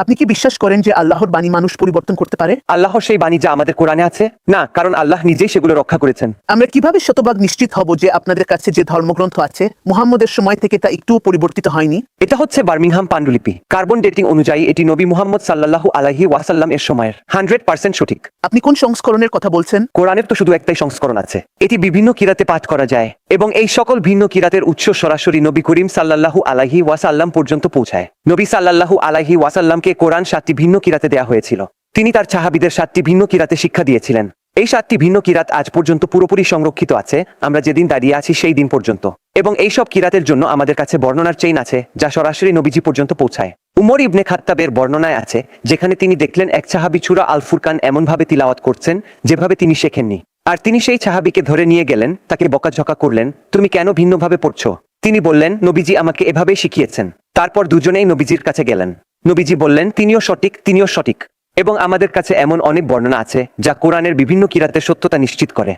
আপনি কি বিশ্বাস করেন যে আল্লাহর বাণী মানুষ পরিবর্তন করতে পারে? আল্লাহর সেই বাণী যা আমাদের কোরআনে আছে না, কারণ আল্লাহ নিজেই সেগুলো রক্ষা করেছেন। আমরা কিভাবে শতভাগ নিশ্চিত হব যে আপনাদের কাছে যে ধর্মগ্রন্থ আছে মুহাম্মদের সময় থেকে তা একটুও পরিবর্তিত হয়নি? এটা হচ্ছে বার্মিংহাম পাণ্ডুলিপি। কার্বন ডেটিং অনুযায়ী এটি নবী মুহাম্মদ সাল্লাল্লাহু আলাইহি ওয়াসাল্লাম এর সময়ের 100% সঠিক। আপনি কোন সংস্করণের কথা বলছেন? কোরআনের তো শুধু একটাই সংস্করণ আছে, এটি বিভিন্ন কিরাতে পাঠ করা যায় এবং এই সকল ভিন্ন কিরাতের উৎস সরাসরি নবী করিম সাল্লাল্লাহু আলাইহি ওয়াসাল্লাম পর্যন্ত পৌঁছায়। নবী সাল্লাল্লাহু আলাইহি ওয়াসাল্লামকে কোরআন 7টি ভিন্ন কিরাতে দেয়া হয়েছিল। তিনি তার সাহাবীদের 7টি ভিন্ন কিরাতে শিক্ষা দিয়েছিলেন। এই 7টি ভিন্ন কিরাত আজ পর্যন্ত পুরোপুরি সংরক্ষিত আছে, আমরা যেদিন দাঁড়িয়ে আছি সেই দিন পর্যন্ত। এবং এই সব কিরাতের জন্য আমাদের কাছে বর্ণনার চেইন আছে যা সরাসরি নবীজি পর্যন্ত পৌঁছায়। উমর ইবনে খাত্তাবের বর্ণনায় আছে যেখানে তিনি দেখলেন এক সাহাবী সূরা আল ফুরকান এমনভাবে তিলাওয়াত করছেন যেভাবে তিনি শেখেননি। আর তিনি সেই সাহাবীকে ধরে নিয়ে গেলেন, তাকে বকাঝকা করলেন, তুমি কেন ভিন্নভাবে পড়ছো? তিনি বললেন, নবীজি আমাকে এভাবেই শিখিয়েছেন। তারপর দুজনেই নবীজির কাছে গেলেন। নবীজি বললেন, তিনিও সঠিক, তিনিও সঠিক। এবং আমাদের কাছে এমন অনেক বর্ণনা আছে যা কোরআনের বিভিন্ন কিরাতের সত্যতা নিশ্চিত করে।